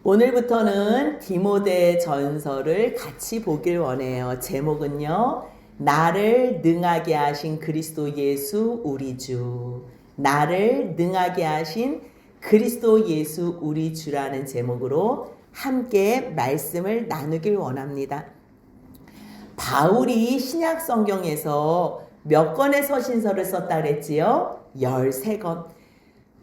오늘부터는 디모데 전서를 같이 보길 원해요. 제목은요, 나를 능하게 하신 그리스도 예수 우리 주. 나를 능하게 하신 그리스도 예수 우리 주라는 제목으로 함께 말씀을 나누길 원합니다. 바울이 신약 성경에서 몇 권의 서신서를 썼다 그랬지요? 13권.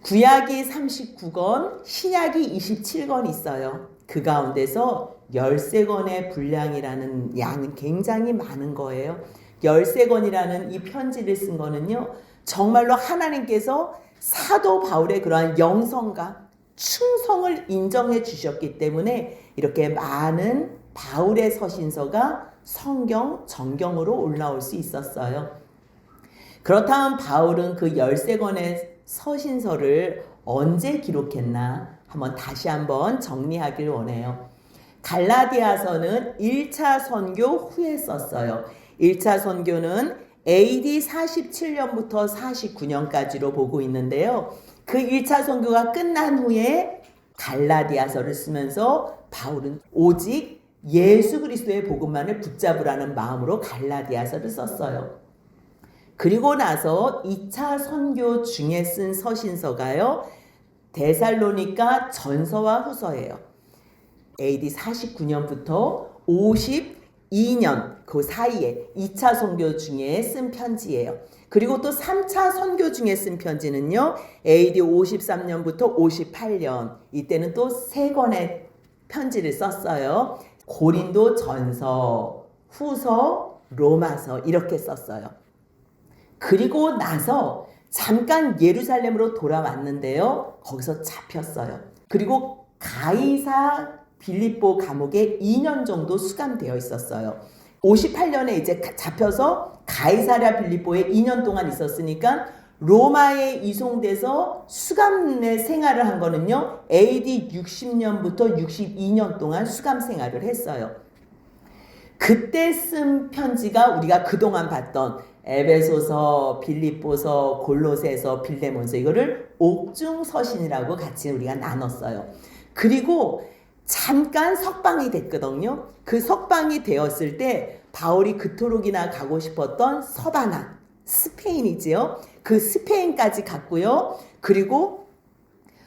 구약이 39권, 신약이 27권 있어요. 그 가운데서 13권의 분량이라는 양은 굉장히 많은 거예요. 13권이라는 이 편지를 쓴 거는요, 정말로 하나님께서 사도 바울의 그러한 영성과 충성을 인정해 주셨기 때문에 이렇게 많은 바울의 서신서가 성경, 정경으로 올라올 수 있었어요. 그렇다면 바울은 그 13권의 서신서를 언제 기록했나 한번 다시 한번 정리하길 원해요. 갈라디아서는 1차 선교 후에 썼어요. 1차 선교는 AD 47년부터 49년까지로 보고 있는데요. 그 1차 선교가 끝난 후에 갈라디아서를 쓰면서 바울은 오직 예수 그리스도의 복음만을 붙잡으라는 마음으로 갈라디아서를 썼어요. 그리고 나서 2차 선교 중에 쓴 서신서가요, 데살로니가 전서와 후서예요. AD 49년부터 52년 그 사이에 2차 선교 중에 쓴 편지예요. 그리고 또 3차 선교 중에 쓴 편지는요, AD 53년부터 58년, 이때는 또 3권의 편지를 썼어요. 고린도 전서, 후서, 로마서 이렇게 썼어요. 그리고 나서 잠깐 예루살렘으로 돌아왔는데요. 거기서 잡혔어요. 그리고 가이사 빌립보 감옥에 2년 정도 수감되어 있었어요. 58년에 이제 잡혀서 가이사랴 빌립보에 2년 동안 있었으니까 로마에 이송돼서 수감의 생활을 한 거는요, AD 60년부터 62년 동안 수감 생활을 했어요. 그때 쓴 편지가 우리가 그동안 봤던 에베소서, 빌립보서, 골로새서, 빌레몬서, 이거를 옥중서신이라고 같이 우리가 나눴어요. 그리고 잠깐 석방이 됐거든요. 그 석방이 되었을 때 바울이 그토록이나 가고 싶었던 서바나, 스페인이지요. 그 스페인까지 갔고요. 그리고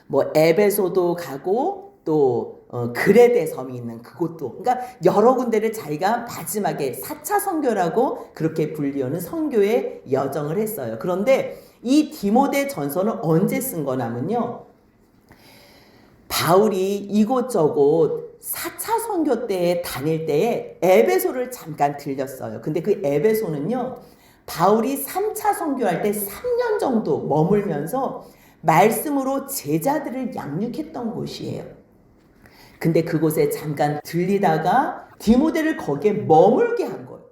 뭐 에베소도 가고 또 그레데 섬이 있는 그곳도, 그러니까 여러 군데를 자기가 마지막에 4차 선교라고 그렇게 불리우는 선교의 여정을 했어요. 그런데 이 디모데 전서는 언제 쓴 거냐면요, 바울이 이곳저곳 4차 선교 때에 다닐 때에 에베소를 잠깐 들렸어요. 근데 그 에베소는요, 바울이 3차 선교할 때 3년 정도 머물면서 말씀으로 제자들을 양육했던 곳이에요. 근데 그곳에 잠깐 들리다가 디모데를 거기에 머물게 한 거예요.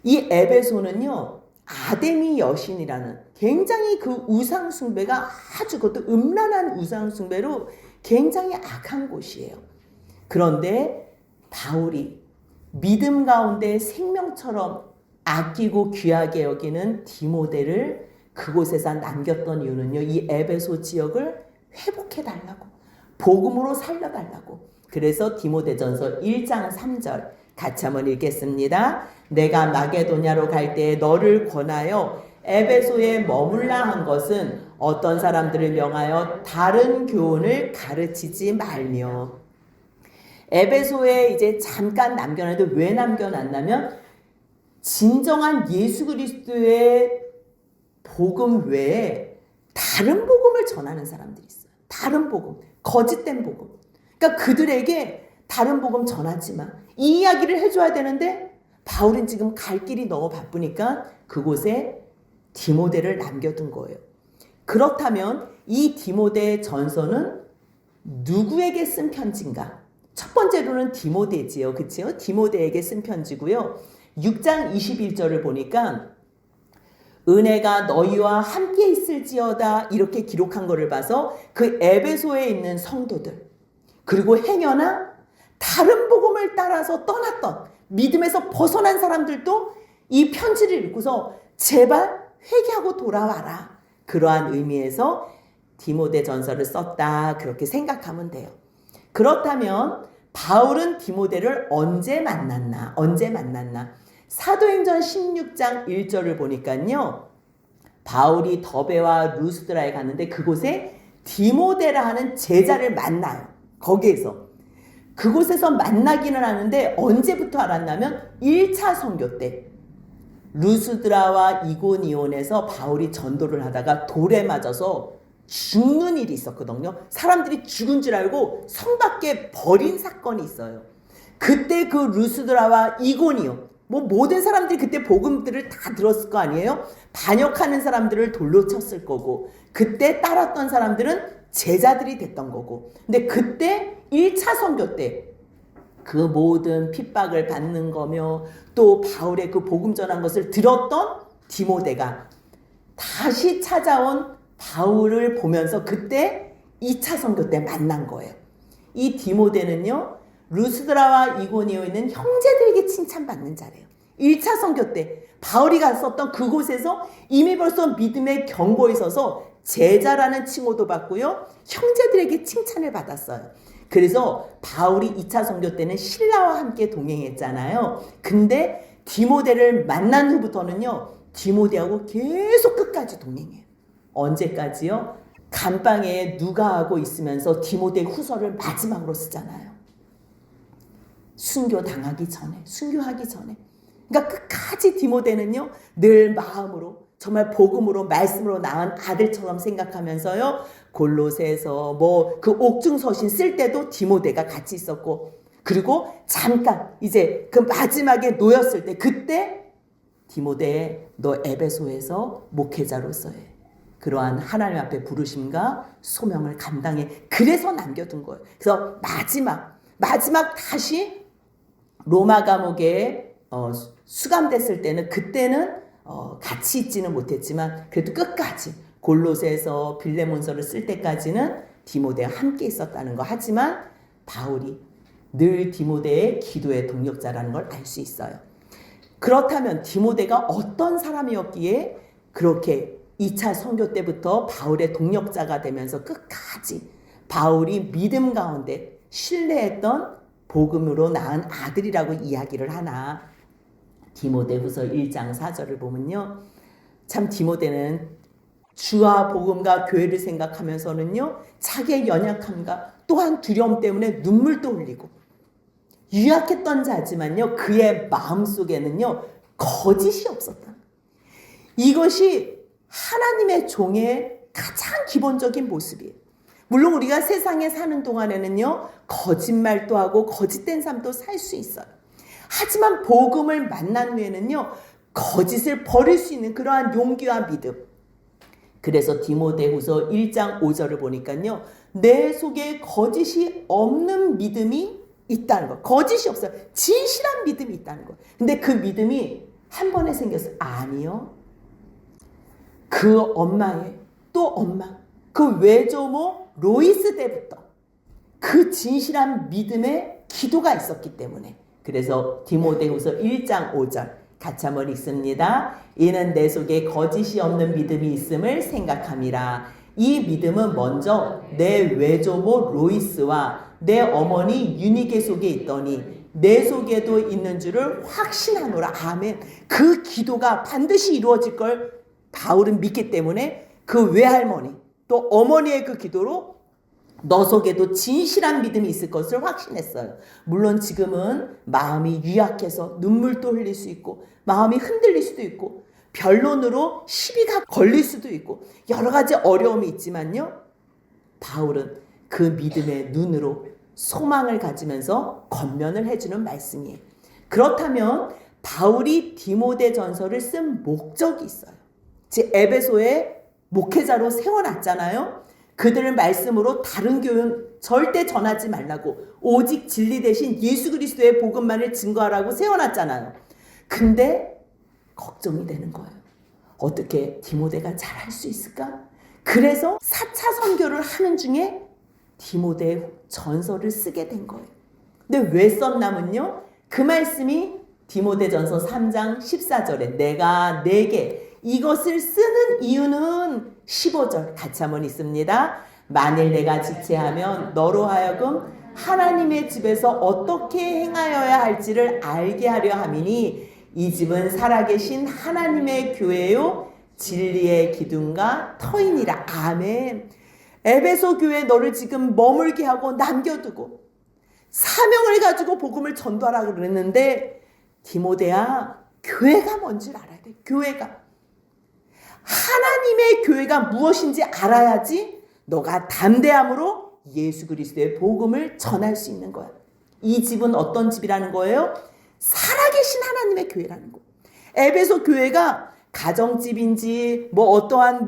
이 에베소는요, 아데미 여신이라는 굉장히 그 우상 숭배가 아주 그것도 음란한 우상 숭배로 굉장히 악한 곳이에요. 그런데 바울이 믿음 가운데 생명처럼 아끼고 귀하게 여기는 디모데를 그곳에서 남겼던 이유는요, 이 에베소 지역을 회복해 달라고, 복음으로 살려달라고. 그래서 디모데전서 1장 3절 같이 한번 읽겠습니다. 내가 마게도냐로 갈 때에 너를 권하여 에베소에 머물라 한 것은 어떤 사람들을 명하여 다른 교훈을 가르치지 말며. 에베소에 이제 잠깐 남겨놨는데 왜 남겨놨냐면 진정한 예수 그리스도의 복음 외에 다른 복음을 전하는 사람들이 있어요. 다른 복음, 거짓된 복음. 그러니까 그들에게 다른 복음 전하지 마, 이 이야기를 해줘야 되는데 바울은 지금 갈 길이 너무 바쁘니까 그곳에 디모데를 남겨둔 거예요. 그렇다면 이 디모데 전서는 누구에게 쓴 편지인가? 첫 번째로는 디모데지요. 그치요? 디모데에게 쓴 편지고요. 6장 21절을 보니까 은혜가 너희와 함께 있을지어다 이렇게 기록한 것을 봐서 그 에베소에 있는 성도들, 그리고 행여나 다른 복음을 따라서 떠났던 믿음에서 벗어난 사람들도 이 편지를 읽고서 제발 회개하고 돌아와라, 그러한 의미에서 디모데 전서를 썼다, 그렇게 생각하면 돼요. 그렇다면 바울은 디모데를 언제 만났나? 사도행전 16장 1절을 보니까요. 바울이 더베와 루스드라에 갔는데 그곳에 디모데라 하는 제자를 만나요. 거기에서. 그곳에서 만나기는 하는데 언제부터 알았냐면 1차 선교 때. 루스드라와 이고니온에서 바울이 전도를 하다가 돌에 맞아서 죽는 일이 있었거든요. 사람들이 죽은 줄 알고 성 밖에 버린 사건이 있어요. 그때 그 루스드라와 이고니온, 모든 사람들이 그때 복음들을 다 들었을 거 아니에요? 반역하는 사람들을 돌로 쳤을 거고, 그때 따랐던 사람들은 제자들이 됐던 거고. 근데 그때 1차 선교 때 그 모든 핍박을 받는 거며 또 바울의 그 복음 전한 것을 들었던 디모데가 다시 찾아온 바울을 보면서 그때 2차 선교 때 만난 거예요. 이 디모데는요, 루스드라와 이고니오에 있는 형제들에게 칭찬받는 자래요. 1차 선교 때 바울이 갔었던 그곳에서 이미 벌써 믿음의 경고에 서서 제자라는 칭호도 받고요, 형제들에게 칭찬을 받았어요. 그래서 바울이 2차 선교 때는 신라와 함께 동행했잖아요. 근데 디모데를 만난 후부터는요, 디모데하고 계속 끝까지 동행해요. 언제까지요? 감방에 누가 하고 있으면서 디모데 후서를 마지막으로 쓰잖아요. 순교하기 전에. 그러니까 끝까지 디모데는요, 늘 마음으로 정말 복음으로 말씀으로 낳은 아들처럼 생각하면서요, 골로새서 그 옥중서신 쓸 때도 디모데가 같이 있었고, 그리고 잠깐 이제 그 마지막에 놓였을 때 그때 디모데 너 에베소에서 목회자로서의 그러한 하나님 앞에 부르심과 소명을 감당해. 그래서 남겨둔 거예요. 그래서 마지막 다시 로마 감옥에 수감됐을 때는 그때는 같이 있지는 못했지만 그래도 끝까지 골로새서 빌레몬서를 쓸 때까지는 디모데와 함께 있었다는 거. 하지만 바울이 늘 디모데의 기도의 동력자라는 걸 알 수 있어요. 그렇다면 디모데가 어떤 사람이었기에 그렇게 2차 선교 때부터 바울의 동력자가 되면서 끝까지 바울이 믿음 가운데 신뢰했던 복음으로 낳은 아들이라고 이야기를 하나. 디모데후서 1장 4절을 보면요, 참 디모데는 주와 복음과 교회를 생각하면서는요, 자기의 연약함과 또한 두려움 때문에 눈물도 흘리고 유약했던 자지만요, 그의 마음속에는요 거짓이 없었다. 이것이 하나님의 종의 가장 기본적인 모습이에요. 물론 우리가 세상에 사는 동안에는요, 거짓말도 하고 거짓된 삶도 살 수 있어요. 하지만 복음을 만난 후에는요, 거짓을 버릴 수 있는 그러한 용기와 믿음. 그래서 디모데후서 1장 5절을 보니까요, 내 속에 거짓이 없는 믿음이 있다는 거. 거짓이 없어요. 진실한 믿음이 있다는 거. 근데 그 믿음이 한 번에 생겼어요? 아니요. 그 엄마의 또 엄마, 그 외조모 로이스 때부터 그 진실한 믿음의 기도가 있었기 때문에. 그래서 디모데후서 1장 5절 같이 한번 읽습니다. 이는 내 속에 거짓이 없는 믿음이 있음을 생각함이라. 이 믿음은 먼저 내 외조모 로이스와 내 어머니 유니게 속에 있더니 내 속에도 있는 줄을 확신하노라. 아멘. 그 기도가 반드시 이루어질 걸 바울은 믿기 때문에 그 외할머니 또 어머니의 그 기도로 너 속에도 진실한 믿음이 있을 것을 확신했어요. 물론 지금은 마음이 유약해서 눈물도 흘릴 수 있고 마음이 흔들릴 수도 있고 변론으로 시비가 걸릴 수도 있고 여러 가지 어려움이 있지만요, 바울은 그 믿음의 눈으로 소망을 가지면서 권면을 해주는 말씀이에요. 그렇다면 바울이 디모데 전서를 쓴 목적이 있어요. 즉 에베소에 목회자로 세워놨잖아요. 그들을 말씀으로 다른 교훈 절대 전하지 말라고, 오직 진리 대신 예수 그리스도의 복음만을 증거하라고 세워놨잖아요. 근데 걱정이 되는 거예요. 어떻게 디모데가 잘할 수 있을까? 그래서 4차 선교를 하는 중에 디모데 전서를 쓰게 된 거예요. 근데 왜 썼냐면요, 그 말씀이 디모데전서 3장 14절에 내가 내게 이것을 쓰는 이유는 15절 같이 한번 있습니다. 만일 내가 지체하면 너로 하여금 하나님의 집에서 어떻게 행하여야 할지를 알게 하려 함이니 이 집은 살아계신 하나님의 교회요 진리의 기둥과 터이니라. 아멘. 에베소 교회 너를 지금 머물게 하고 남겨두고 사명을 가지고 복음을 전도하라 그랬는데, 디모데야, 교회가 뭔지 알아야 돼. 교회가. 하나님의 교회가 무엇인지 알아야지 너가 담대함으로 예수 그리스도의 복음을 전할 수 있는 거야. 이 집은 어떤 집이라는 거예요? 살아계신 하나님의 교회라는 거. 에베소 교회가 가정집인지 어떠한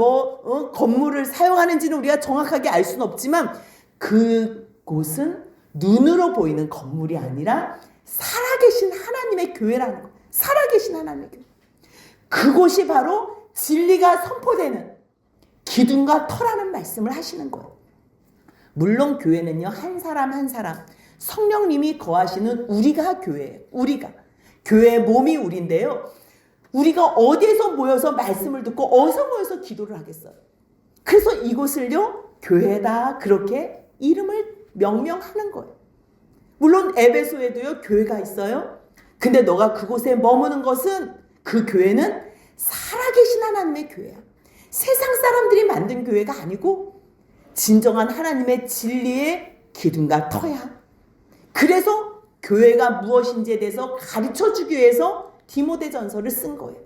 건물을 사용하는지는 우리가 정확하게 알 수는 없지만, 그곳은 눈으로 보이는 건물이 아니라 살아계신 하나님의 교회라는 거. 살아계신 하나님의 교회. 그곳이 바로 진리가 선포되는 기둥과 터라는 말씀을 하시는 거예요. 물론 교회는요, 한 사람 한 사람 성령님이 거하시는 우리가 교회예요. 우리가. 교회의 몸이 우리인데요. 우리가 어디에서 모여서 말씀을 듣고 어디서 모여서 기도를 하겠어요. 그래서 이곳을요, 교회다 그렇게 이름을 명명하는 거예요. 물론 에베소에도요, 교회가 있어요. 근데 너가 그곳에 머무는 것은, 그 교회는 살아계신 하나님의 교회야. 세상 사람들이 만든 교회가 아니고 진정한 하나님의 진리의 기둥과 터야. 그래서 교회가 무엇인지에 대해서 가르쳐주기 위해서 디모데전서를 쓴 거예요.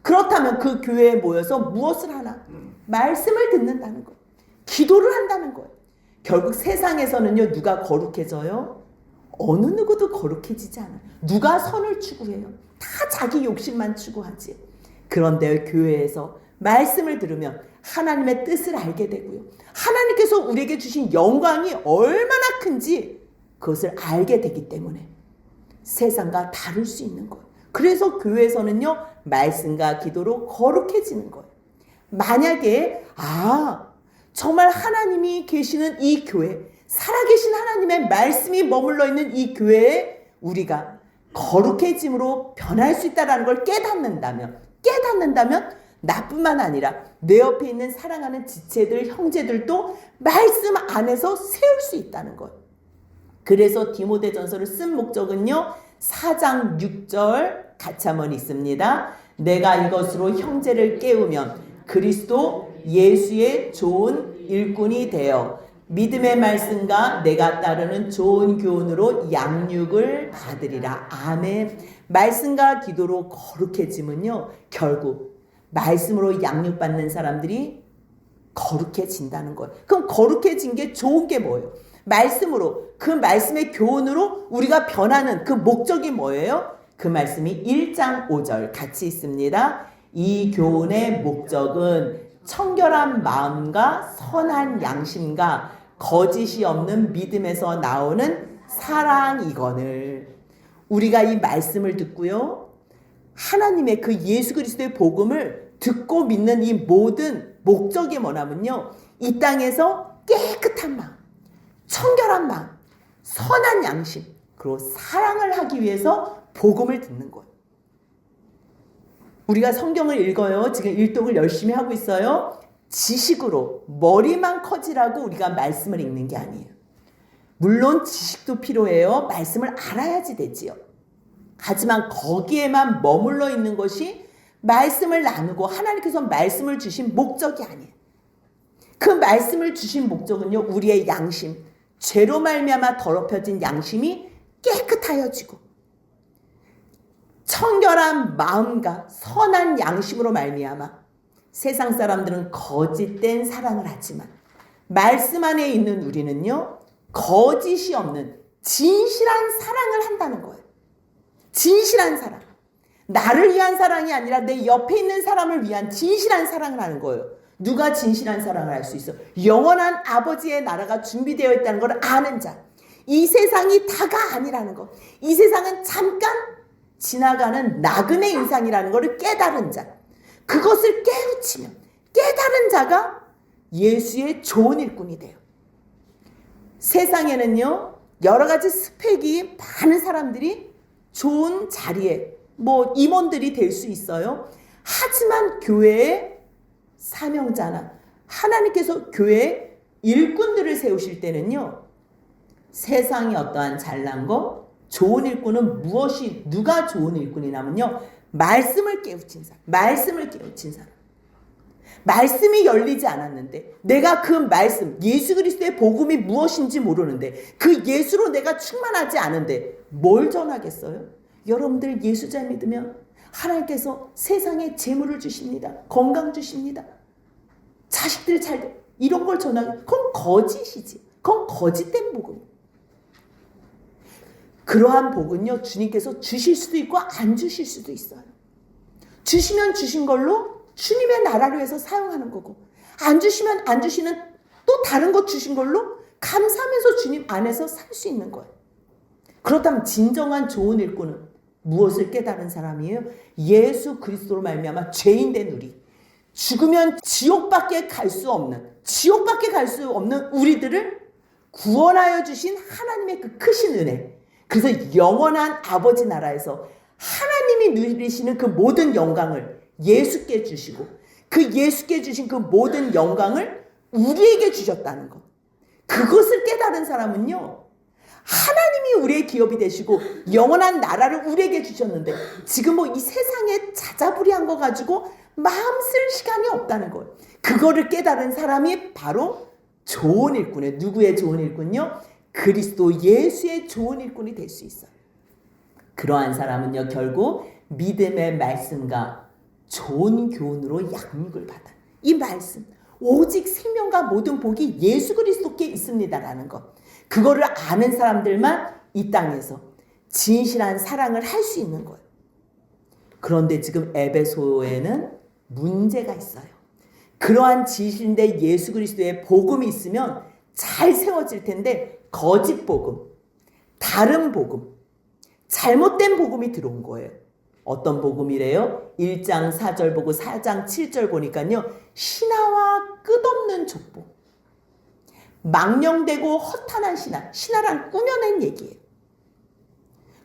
그렇다면 그 교회에 모여서 무엇을 하나? 말씀을 듣는다는 거예요. 기도를 한다는 거예요. 결국 세상에서는요, 누가 거룩해져요? 어느 누구도 거룩해지지 않아요. 누가 선을 추구해요? 다 자기 욕심만 추구하지. 그런데 교회에서 말씀을 들으면 하나님의 뜻을 알게 되고요, 하나님께서 우리에게 주신 영광이 얼마나 큰지 그것을 알게 되기 때문에 세상과 다를 수 있는 거예요. 그래서 교회에서는요, 말씀과 기도로 거룩해지는 거예요. 만약에 정말 하나님이 계시는 이 교회, 살아계신 하나님의 말씀이 머물러 있는 이 교회에 우리가 거룩해짐으로 변할 수 있다는 걸 깨닫는다면 나뿐만 아니라 내 옆에 있는 사랑하는 지체들, 형제들도 말씀 안에서 세울 수 있다는 거예요. 그래서 디모데전서를 쓴 목적은요, 4장 6절 같이 한번 있습니다. 내가 이것으로 형제를 깨우면 그리스도 예수의 좋은 일꾼이 되어 믿음의 말씀과 내가 따르는 좋은 교훈으로 양육을 받으리라. 아멘. 말씀과 기도로 거룩해지면요, 결국 말씀으로 양육받는 사람들이 거룩해진다는 거예요. 그럼 거룩해진 게 좋은 게 뭐예요? 말씀으로, 그 말씀의 교훈으로 우리가 변하는 그 목적이 뭐예요? 그 말씀이 1장 5절 같이 있습니다. 이 교훈의 목적은 청결한 마음과 선한 양심과 거짓이 없는 믿음에서 나오는 사랑이거늘. 우리가 이 말씀을 듣고요, 하나님의 그 예수 그리스도의 복음을 듣고 믿는 이 모든 목적이 뭐냐면요, 이 땅에서 깨끗한 마음, 청결한 마음, 선한 양심, 그리고 사랑을 하기 위해서 복음을 듣는 거예요. 우리가 성경을 읽어요. 지금 일독을 열심히 하고 있어요. 지식으로 머리만 커지라고 우리가 말씀을 읽는 게 아니에요. 물론 지식도 필요해요. 말씀을 알아야지 되지요. 하지만 거기에만 머물러 있는 것이 말씀을 나누고 하나님께서 말씀을 주신 목적이 아니에요. 그 말씀을 주신 목적은요, 우리의 양심, 죄로 말미암아 더럽혀진 양심이 깨끗하여지고 청결한 마음과 선한 양심으로 말미암아, 세상 사람들은 거짓된 사랑을 하지만 말씀 안에 있는 우리는요, 거짓이 없는 진실한 사랑을 한다는 거예요. 진실한 사랑. 나를 위한 사랑이 아니라 내 옆에 있는 사람을 위한 진실한 사랑을 하는 거예요. 누가 진실한 사랑을 할 수 있어? 영원한 아버지의 나라가 준비되어 있다는 걸 아는 자. 이 세상이 다가 아니라는 것. 이 세상은 잠깐 지나가는 나그네 인상이라는 것을 깨달은 자. 그것을 깨우치면 깨달은 자가 예수의 좋은 일꾼이 돼요. 세상에는요, 여러 가지 스펙이 많은 사람들이 좋은 자리에 임원들이 될 수 있어요. 하지만 교회의 사명자나 하나님께서 교회에 일꾼들을 세우실 때는요, 세상이 어떠한 잘난 것, 좋은 일꾼은 무엇이, 누가 좋은 일꾼이냐면요, 말씀을 깨우친 사람, 말씀을 깨우친 사람. 말씀이 열리지 않았는데, 내가 그 말씀, 예수 그리스도의 복음이 무엇인지 모르는데, 그 예수로 내가 충만하지 않은데 뭘 전하겠어요? 여러분들 예수 잘 믿으면 하나님께서 세상에 재물을 주십니다. 건강 주십니다. 자식들 잘, 이런 걸 전하게, 그건 거짓이지. 그건 거짓된 복음. 그러한 복은요, 주님께서 주실 수도 있고 안 주실 수도 있어요. 주시면 주신 걸로 주님의 나라를 위해서 사용하는 거고, 안 주시면 안 주시는 또 다른 것 주신 걸로 감사하면서 주님 안에서 살 수 있는 거예요. 그렇다면 진정한 좋은 일꾼은 무엇을 깨달은 사람이에요? 예수 그리스도로 말미암아 죄인된 우리, 죽으면 지옥밖에 갈 수 없는 우리들을 구원하여 주신 하나님의 그 크신 은혜, 그래서 영원한 아버지 나라에서 하나님이 누리시는 그 모든 영광을 예수께 주시고, 그 예수께 주신 그 모든 영광을 우리에게 주셨다는 것, 그것을 깨달은 사람은요, 하나님이 우리의 기업이 되시고 영원한 나라를 우리에게 주셨는데 지금 뭐 이 세상에 자자부리한 거 가지고 마음 쓸 시간이 없다는 거예요. 그거를 깨달은 사람이 바로 좋은 일꾼이에요. 누구의 좋은 일꾼요? 그리스도 예수의 좋은 일꾼이 될 수 있어요. 그러한 사람은요, 결국 믿음의 말씀과 좋은 교훈으로 양육을 받아요. 이 말씀, 오직 생명과 모든 복이 예수 그리스도께 있습니다라는 것, 그거를 아는 사람들만 이 땅에서 진실한 사랑을 할 수 있는 거예요. 그런데 지금 에베소에는 문제가 있어요. 그러한 진실인데 예수 그리스도의 복음이 있으면 잘 세워질 텐데, 거짓 복음, 다른 복음, 잘못된 복음이 들어온 거예요. 어떤 복음이래요? 1장 4절 보고 4장 7절 보니까요, 신화와 끝없는 족보, 망령되고 허탄한 신화란 꾸며낸 얘기예요.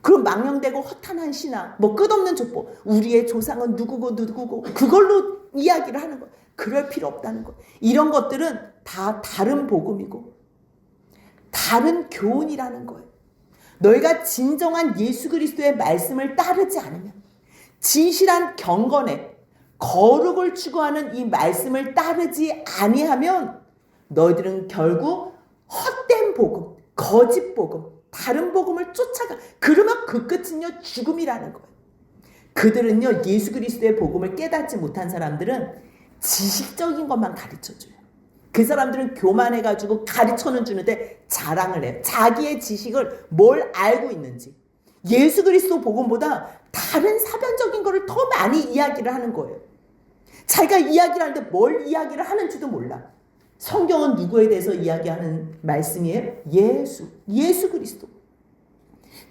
그럼 망령되고 허탄한 신화, 뭐 끝없는 족보, 우리의 조상은 누구고 그걸로 이야기를 하는 거예요. 그럴 필요 없다는 거예요. 이런 것들은 다 다른 복음이고 다른 교훈이라는 거예요. 너희가 진정한 예수 그리스도의 말씀을 따르지 않으면, 진실한 경건에 거룩을 추구하는 이 말씀을 따르지 아니하면 너희들은 결국 헛된 복음, 거짓 복음, 다른 복음을 쫓아가. 그러면 그 끝은요, 죽음이라는 거예요. 그들은요, 예수 그리스도의 복음을 깨닫지 못한 사람들은 지식적인 것만 가르쳐줘요. 그 사람들은 교만해가지고 가르쳐는 주는데 자랑을 해요. 자기의 지식을 뭘 알고 있는지. 예수 그리스도 복음보다 다른 사변적인 거를 더 많이 이야기를 하는 거예요. 자기가 이야기를 하는데 뭘 이야기를 하는지도 몰라. 성경은 누구에 대해서 이야기하는 말씀이에요? 예수 그리스도.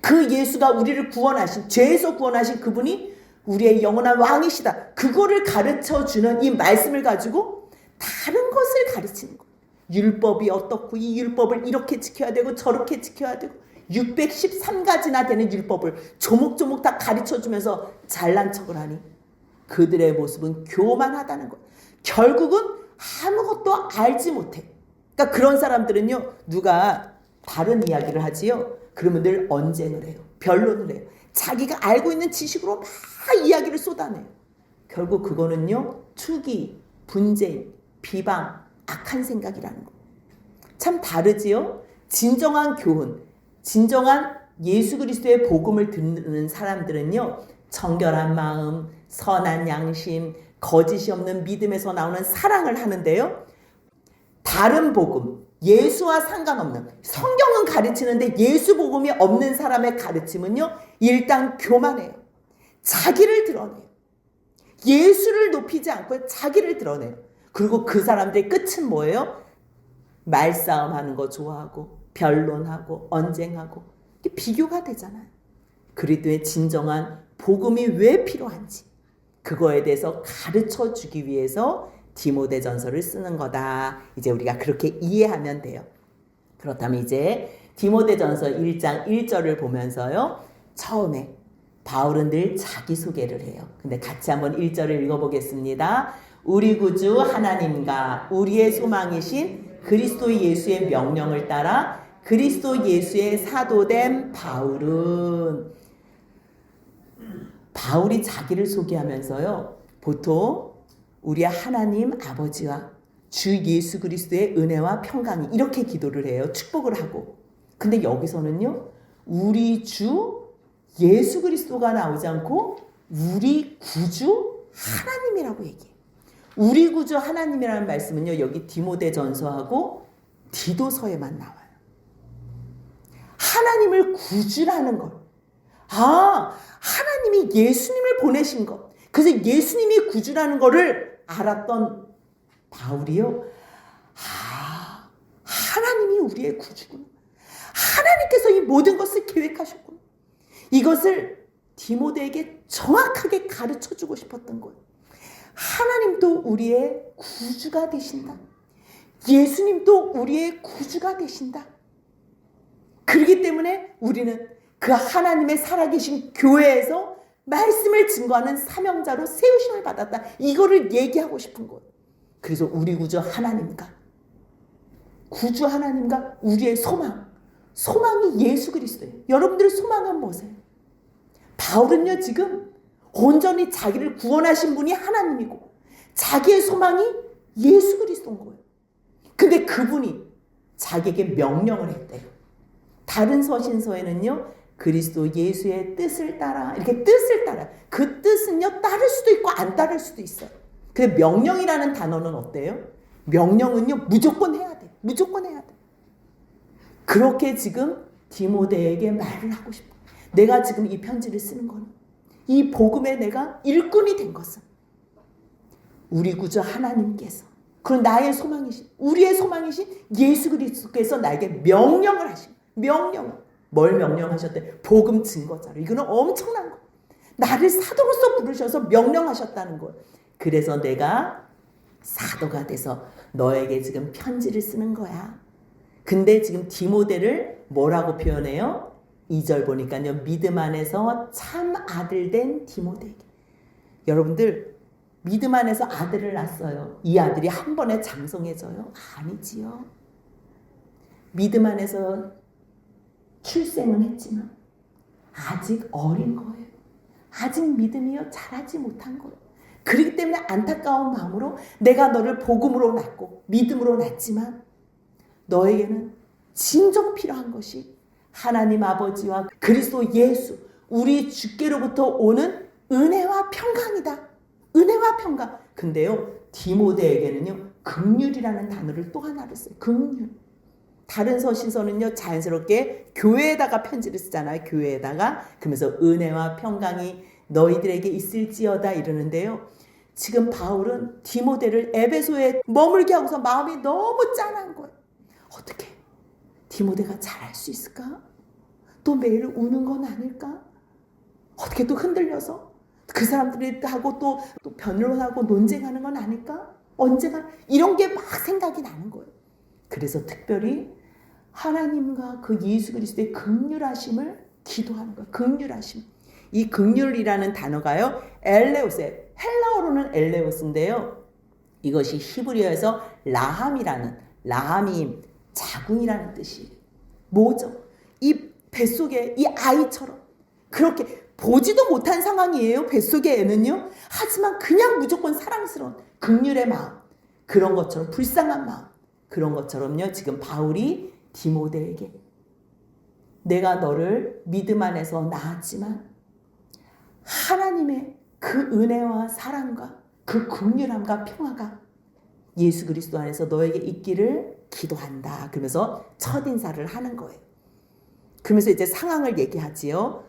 그 예수가 우리를 구원하신, 죄에서 구원하신 그분이 우리의 영원한 왕이시다. 그거를 가르쳐주는 이 말씀을 가지고 다른 것을 가르치는 거예요. 율법이 어떻고 이 율법을 이렇게 지켜야 되고 저렇게 지켜야 되고 613가지나 되는 율법을 조목조목 다 가르쳐주면서 잘난 척을 하니 그들의 모습은 교만하다는 거예요. 결국은 아무것도 알지 못해. 그러니까 그런 사람들은요, 누가 다른 이야기를 하지요, 그러면 늘 언쟁을 해요. 변론을 해요. 자기가 알고 있는 지식으로 막 이야기를 쏟아내요. 결국 그거는요, 투기, 분쟁, 비방, 악한 생각이라는 거. 참 다르지요? 진정한 교훈, 진정한 예수 그리스도의 복음을 듣는 사람들은요, 정결한 마음, 선한 양심, 거짓이 없는 믿음에서 나오는 사랑을 하는데요, 다른 복음, 예수와 상관없는, 성경은 가르치는데 예수 복음이 없는 사람의 가르침은요, 일단 교만해요. 자기를 드러내요. 예수를 높이지 않고 자기를 드러내요. 그리고 그 사람들의 끝은 뭐예요? 말싸움하는 거 좋아하고 변론하고 언쟁하고, 이게 비교가 되잖아요. 그리스도의 진정한 복음이 왜 필요한지 그거에 대해서 가르쳐 주기 위해서 디모데전서를 쓰는 거다. 이제 우리가 그렇게 이해하면 돼요. 그렇다면 이제 디모데전서 1장 1절을 보면서요, 처음에 바울은 늘 자기소개를 해요. 근데 같이 한번 1절을 읽어보겠습니다. 우리 구주 하나님과 우리의 소망이신 그리스도 예수의 명령을 따라 그리스도 예수의 사도된 바울이 자기를 소개하면서요, 보통 우리 하나님 아버지와 주 예수 그리스도의 은혜와 평강이 이렇게 기도를 해요. 축복을 하고. 근데 여기서는요, 우리 주 예수 그리스도가 나오지 않고 우리 구주 하나님이라고 얘기해요. 우리 구주 하나님이라는 말씀은요, 여기 디모데전서하고 디도서에만 나와요. 하나님을 구주라는 것. 하나님이 예수님을 보내신 것. 그래서 예수님이 구주라는 것을 알았던 바울이요. 하나님이 우리의 구주구나. 하나님께서 이 모든 것을 계획하셨구나. 이것을 디모데에게 정확하게 가르쳐주고 싶었던 거예요. 하나님도 우리의 구주가 되신다. 예수님도 우리의 구주가 되신다. 그렇기 때문에 우리는 그 하나님의 살아계신 교회에서 말씀을 증거하는 사명자로 세우심을 받았다. 이거를 얘기하고 싶은 거예요. 그래서 우리 구주 하나님과 우리의 소망이 예수 그리스도예요. 여러분들의 소망은 뭐세요? 바울은요, 지금 온전히 자기를 구원하신 분이 하나님이고 자기의 소망이 예수 그리스도인 거예요. 근데 그분이 자기에게 명령을 했대요. 다른 서신서에는요, 그리스도 예수의 뜻을 따라, 이렇게 뜻을 따라. 그 뜻은요, 따를 수도 있고 안 따를 수도 있어요. 근데 명령이라는 단어는 어때요? 명령은요, 무조건 해야 돼. 무조건 해야 돼. 그렇게 지금 디모데에게 말을 하고 싶어. 내가 지금 이 편지를 쓰는 거는, 이 복음에 내가 일꾼이 된 것은 우리 구주 하나님께서, 그리고 나의 소망이신, 우리의 소망이신 예수 그리스도께서 나에게 명령을 하신, 뭘 명령하셨대? 복음 증거자로. 이거는 엄청난 거. 나를 사도로서 부르셔서 명령하셨다는 거예요. 그래서 내가 사도가 돼서 너에게 지금 편지를 쓰는 거야. 근데 지금 디모데를 뭐라고 표현해요? 2절 보니까요, 믿음 안에서 참 아들 된 디모데에게. 여러분들, 믿음 안에서 아들을 낳았어요. 이 아들이 한 번에 장성해져요? 아니지요. 믿음 안에서 출생은 했지만 아직 어린 거예요. 아직 믿음이요, 자라지 못한 거예요. 그렇기 때문에 안타까운 마음으로 내가 너를 복음으로 낳고 믿음으로 낳지만 너에게는 진정 필요한 것이 하나님 아버지와 그리스도 예수, 우리 주께로부터 오는 은혜와 평강이다. 은혜와 평강. 근데요, 디모데에게는요, 긍휼이라는 단어를 또 하나를 써요. 긍휼. 다른 서신서는요, 자연스럽게 교회에다가 편지를 쓰잖아요. 교회에다가. 그러면서 은혜와 평강이 너희들에게 있을지어다 이러는데요. 지금 바울은 디모데를 에베소에 머물게 하고서 마음이 너무 짠한 거예요. 어떻게 디모데가 잘할 수 있을까? 또 매일 우는 건 아닐까? 어떻게 또 흔들려서 그 사람들하고 또 변론하고 논쟁하는 건 아닐까? 언제가 이런 게 막 생각이 나는 거예요. 그래서 특별히 하나님과 그 예수 그리스도의 긍휼하심을 기도하는 거예요. 긍휼하심. 이 긍휼이라는 단어가요, 엘레오스예요. 헬라어로는 엘레오스인데요. 이것이 히브리어에서 라함임, 자궁이라는 뜻이에요. 뭐죠? 이 뱃속에 이 아이처럼 그렇게 보지도 못한 상황이에요. 뱃속의 애는요. 하지만 그냥 무조건 사랑스러운 긍휼의 마음, 그런 것처럼 불쌍한 마음, 그런 것처럼요. 지금 바울이 디모데에게 내가 너를 믿음 안에서 낳았지만 하나님의 그 은혜와 사랑과 그 긍휼함과 평화가 예수 그리스도 안에서 너에게 있기를 기도한다. 그러면서 첫인사를 하는 거예요. 그러면서 이제 상황을 얘기하지요.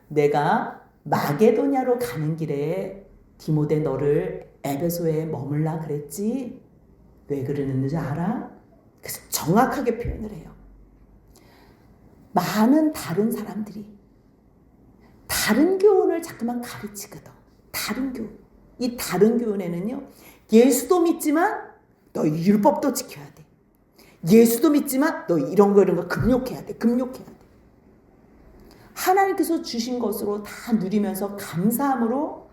내가 마게도냐로 가는 길에 디모데 너를 에베소에 머물라 그랬지. 왜 그러는지 알아? 그래서 정확하게 표현을 해요. 많은 다른 사람들이 다른 교훈을 자꾸만 가르치거든. 다른 교훈. 이 다른 교훈에는요, 예수도 믿지만 너 율법도 지켜야 돼. 예수도 믿지만 너 이런 거 금욕해야 돼. 금욕해야 돼. 하나님께서 주신 것으로 다 누리면서 감사함으로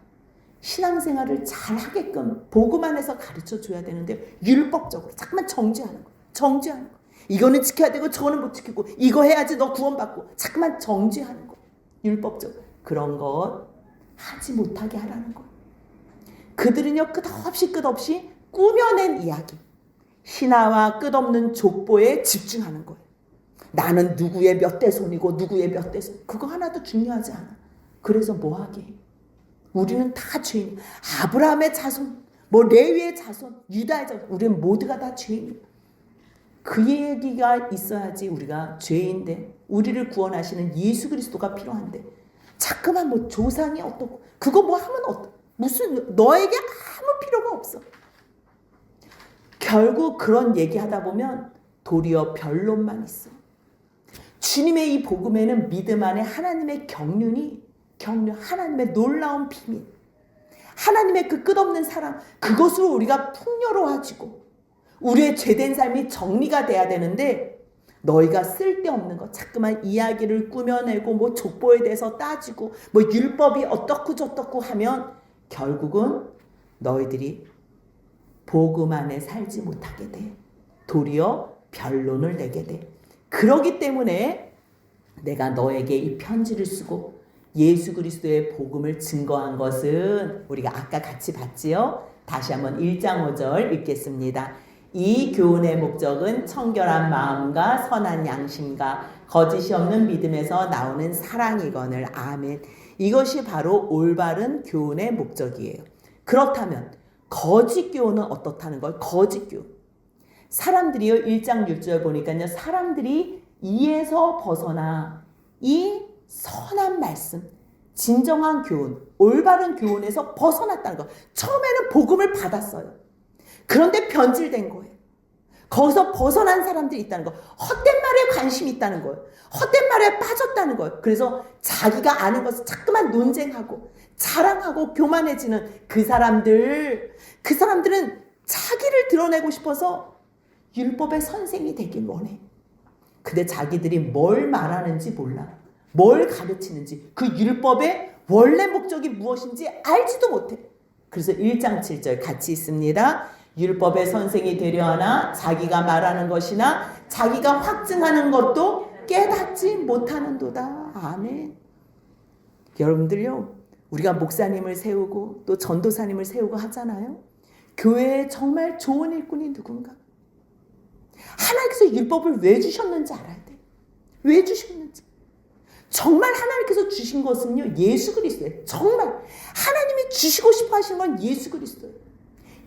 신앙생활을 잘 하게끔 복음 안에서 가르쳐 줘야 되는데 율법적으로 자꾸만 정죄하는 거예요. 정죄하는 거예요. 이거는 지켜야 되고 저거는 못 지키고 이거 해야지 너 구원받고 자꾸만 정죄하는 거. 율법적 그런 것 하지 못하게 하라는 거. 그들은요 끝없이 꾸며낸 이야기, 신화와 끝없는 족보에 집중하는 거예요. 나는 누구의 몇 대손이고 누구의 몇 대손, 그거 하나도 중요하지 않아. 그래서 뭐하게? 우리는 다 죄인. 아브라함의 자손, 뭐 레위의 자손, 유다의 자손, 우리는 모두가 다 죄인. 그 얘기가 있어야지 우리가 죄인데 우리를 구원하시는 예수 그리스도가 필요한데 자꾸만 뭐 조상이 어떻고 그거 뭐 하면 무슨 너에게 아무 필요가 없어. 결국 그런 얘기하다 보면 도리어 변론만 있어. 주님의 이 복음에는 믿음 안에 하나님의 경륜, 하나님의 놀라운 비밀, 하나님의 그 끝없는 사랑, 그것으로 우리가 풍요로워지고 우리의 죄된 삶이 정리가 돼야 되는데 너희가 쓸데없는 거 자꾸만 이야기를 꾸며내고 뭐 족보에 대해서 따지고 뭐 율법이 어떻고 저떻고 하면 결국은 너희들이 복음 안에 살지 못하게 돼. 도리어 변론을 내게 돼. 그러기 때문에 내가 너에게 이 편지를 쓰고 예수 그리스도의 복음을 증거한 것은 우리가 아까 같이 봤지요. 다시 한번 1장 5절 읽겠습니다. 이 교훈의 목적은 청결한 마음과 선한 양심과 거짓이 없는 믿음에서 나오는 사랑이거늘. 아멘. 이것이 바로 올바른 교훈의 목적이에요. 그렇다면 거짓 교훈은 어떻다는 걸? 거짓 교훈. 사람들이요 1장 6절 보니까요 사람들이 이에서 벗어나 이 선한 말씀, 진정한 교훈, 올바른 교훈에서 벗어났다는 거. 처음에는 복음을 받았어요. 그런데 변질된 거예요. 거기서 벗어난 사람들이 있다는 거. 헛된 말에 관심이 있다는 거예요. 헛된 말에 빠졌다는 거예요. 그래서 자기가 아는 것을 자꾸만 논쟁하고 자랑하고 교만해지는 그 사람들은 자기를 드러내고 싶어서 율법의 선생이 되길 원해. 근데 자기들이 뭘 말하는지 몰라. 뭘 가르치는지, 그 율법의 원래 목적이 무엇인지 알지도 못해. 그래서 1장 7절 같이 있습니다. 율법의 선생이 되려 하나 자기가 말하는 것이나 자기가 확증하는 것도 깨닫지 못하는도다. 아멘. 여러분들요, 우리가 목사님을 세우고 또 전도사님을 세우고 하잖아요. 교회에 정말 좋은 일꾼이 누군가? 하나님께서 율법을 왜 주셨는지 알아야 돼. 왜 주셨는지. 정말 하나님께서 주신 것은요, 예수 그리스도예요. 정말 하나님이 주시고 싶어 하시는 건 예수 그리스도예요.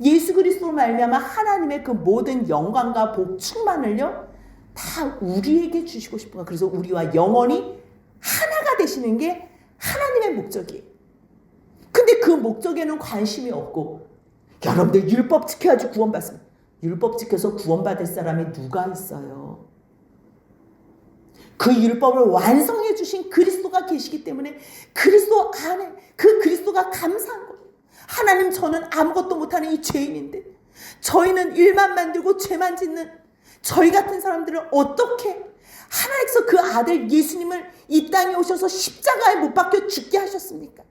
예수 그리스도로 말미암아 하나님의 그 모든 영광과 복 충만을요 다 우리에게 주시고 싶은 거예요. 그래서 우리와 영원히 하나가 되시는 게 하나님의 목적이에요. 근데 그 목적에는 관심이 없고 여러분들 율법 지켜야지 구원받습니다. 율법 지켜서 구원받을 사람이 누가 있어요? 그 율법을 완성해 주신 그리스도가 계시기 때문에 그리스도 안에 그 그리스도가 감사한 거예요. 하나님, 저는 아무것도 못하는 이 죄인인데 저희는 일만 만들고 죄만 짓는 저희 같은 사람들을 어떻게 하나님께서 그 아들 예수님을 이 땅에 오셔서 십자가에 못 박혀 죽게 하셨습니까?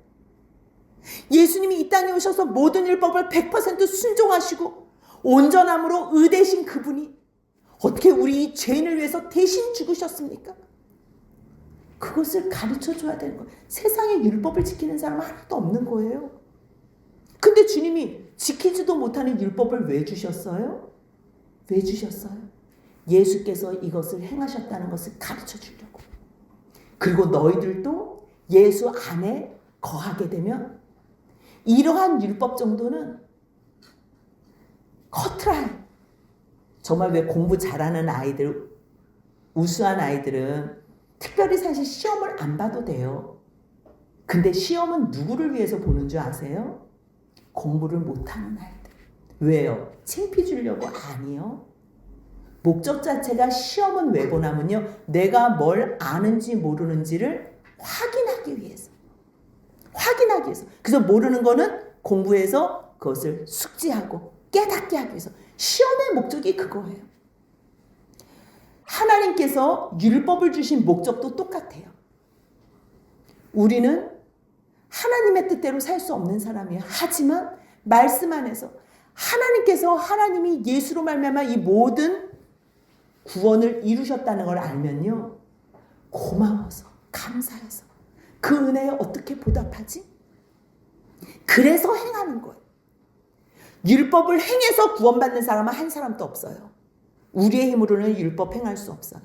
예수님이 이 땅에 오셔서 모든 율법을 100% 순종하시고 온전함으로 의되신 그분이 어떻게 우리 이 죄인을 위해서 대신 죽으셨습니까? 그것을 가르쳐줘야 되는 거예요. 세상에 율법을 지키는 사람은 하나도 없는 거예요. 근데 주님이 지키지도 못하는 율법을 왜 주셨어요? 왜 주셨어요? 예수께서 이것을 행하셨다는 것을 가르쳐 주려고. 그리고 너희들도 예수 안에 거하게 되면 이러한 율법 정도는 커트라인. 정말 왜 공부 잘하는 아이들, 우수한 아이들은 특별히 사실 시험을 안 봐도 돼요. 근데 시험은 누구를 위해서 보는 줄 아세요? 공부를 못하는 아이들. 왜요? 창피 주려고? 아니요. 목적 자체가 시험은 왜 보냐면요, 내가 뭘 아는지 모르는지를 확인하기 위해서. 확인하기 위해서. 그래서 모르는 거는 공부해서 그것을 숙지하고 깨닫게 하기 위해서. 시험의 목적이 그거예요. 하나님께서 율법을 주신 목적도 똑같아요. 우리는 하나님의 뜻대로 살 수 없는 사람이에요. 하지만 말씀 안에서 하나님께서 하나님이 예수로 말미암아 이 모든 구원을 이루셨다는 걸 알면요, 고마워서, 감사해서 그 은혜에 어떻게 보답하지? 그래서 행하는 거예요. 율법을 행해서 구원받는 사람은 한 사람도 없어요. 우리의 힘으로는 율법 행할 수 없어요.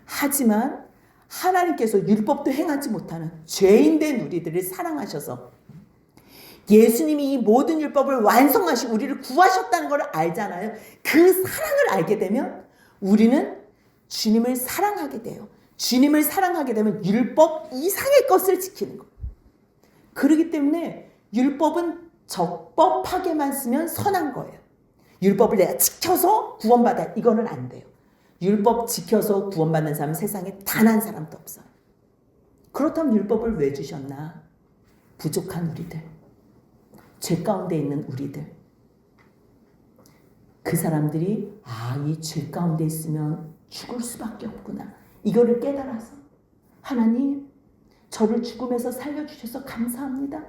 하지만 하나님께서 율법도 행하지 못하는 죄인된 우리들을 사랑하셔서 예수님이 이 모든 율법을 완성하시고 우리를 구하셨다는 걸 알잖아요. 그 사랑을 알게 되면 우리는 주님을 사랑하게 돼요. 주님을 사랑하게 되면 율법 이상의 것을 지키는 거예요. 그렇기 때문에 율법은 적법하게만 쓰면 선한 거예요. 율법을 내가 지켜서 구원받아, 이거는 안 돼요. 율법 지켜서 구원받는 사람은 세상에 단 한 사람도 없어요. 그렇다면 율법을 왜 주셨나? 부족한 우리들, 죄 가운데 있는 우리들, 그 사람들이 이 죄 가운데 있으면 죽을 수밖에 없구나, 이거를 깨달아서 하나님, 저를 죽음에서 살려주셔서 감사합니다.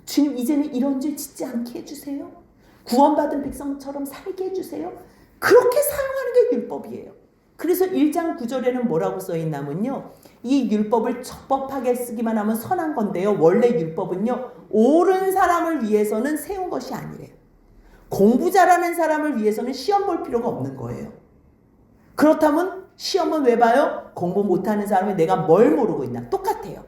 주님, 이제는 이런 죄 짓지 않게 해주세요. 구원받은 백성처럼 살게 해주세요. 그렇게 사용하는 게 율법이에요. 그래서 1장 9절에는 뭐라고 써있냐면요, 이 율법을 적법하게 쓰기만 하면 선한 건데요, 원래 율법은요 옳은 사람을 위해서는 세운 것이 아니래요. 공부 잘하는 사람을 위해서는 시험 볼 필요가 없는 거예요. 그렇다면 시험은 왜 봐요? 공부 못하는 사람이 내가 뭘 모르고 있나? 똑같아요.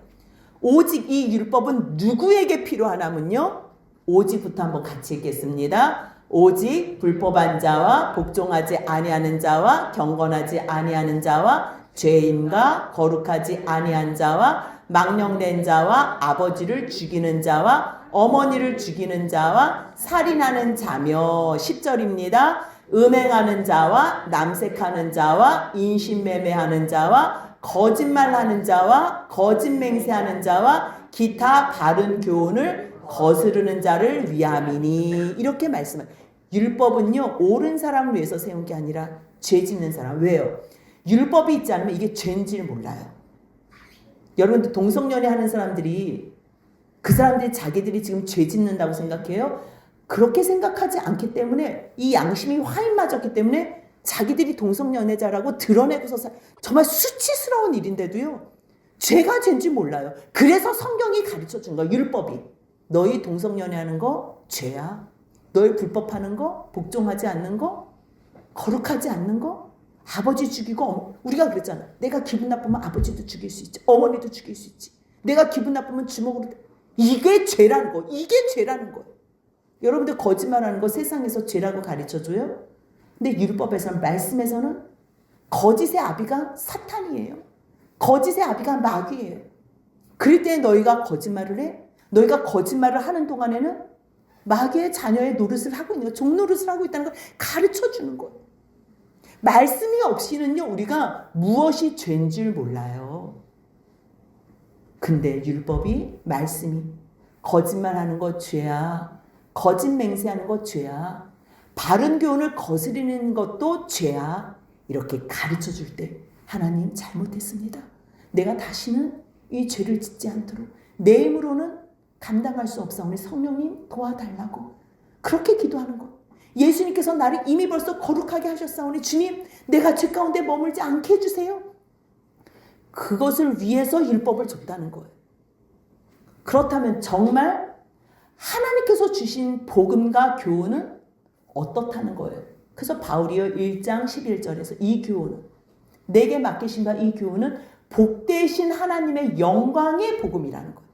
오직 이 율법은 누구에게 필요하냐면요, 오직부터 한번 같이 읽겠습니다. 오직 불법한 자와 복종하지 아니하는 자와 경건하지 아니하는 자와 죄인과 거룩하지 아니한 자와 망령된 자와 아버지를 죽이는 자와 어머니를 죽이는 자와 살인하는 자며, 10절입니다. 음행하는 자와 남색하는 자와 인신매매하는 자와 거짓말하는 자와 거짓맹세하는 자와 기타 바른 교훈을 거스르는 자를 위함이니, 이렇게 말씀을. 율법은요 옳은 사람을 위해서 세운 게 아니라 죄 짓는 사람. 왜요? 율법이 있지 않으면 이게 죄인지를 몰라요. 여러분들 동성연애 하는 사람들이, 그 사람들이 자기들이 지금 죄 짓는다고 생각해요? 그렇게 생각하지 않기 때문에, 이 양심이 화인 맞았기 때문에 자기들이 동성연애자라고 드러내고서 정말 수치스러운 일인데도요 죄가 죄인지 몰라요. 그래서 성경이 가르쳐 준 거야. 율법이 너희 동성연애하는 거 죄야. 너희 불법하는 거, 복종하지 않는 거, 거룩하지 않는 거, 아버지 죽이고, 우리가 그랬잖아. 내가 기분 나쁘면 아버지도 죽일 수 있지, 어머니도 죽일 수 있지. 내가 기분 나쁘면 주먹으로. 이게 죄라는 거. 이게 죄라는 거예요. 여러분들 거짓말하는 거 세상에서 죄라고 가르쳐줘요? 근데 율법에서는, 말씀에서는 거짓의 아비가 사탄이에요. 거짓의 아비가 마귀예요. 그럴 때 너희가 거짓말을 해? 너희가 거짓말을 하는 동안에는 마귀의 자녀의 노릇을 하고 있는 거, 종노릇을 하고 있다는 걸 가르쳐주는 거예요. 말씀이 없이는요 우리가 무엇이 죄인 줄 몰라요. 근데 율법이, 말씀이 거짓말하는 거 죄야, 거짓 맹세하는 거 죄야, 바른 교훈을 거스르는 것도 죄야, 이렇게 가르쳐줄 때 하나님 잘못했습니다. 내가 다시는 이 죄를 짓지 않도록 내 힘으로는 감당할 수 없사오니 성령님 도와달라고 그렇게 기도하는 거. 예수님께서 나를 이미 벌써 거룩하게 하셨사오니 주님, 내가 죄 가운데 머물지 않게 해주세요. 그것을 위해서 율법을 줬다는 거예요. 그렇다면 정말 하나님께서 주신 복음과 교훈은 어떻다는 거예요. 그래서 바울이요 1장 11절에서 이 교훈은, 내게 맡기신 바 이 교훈은 복되신 하나님의 영광의 복음이라는 거예요.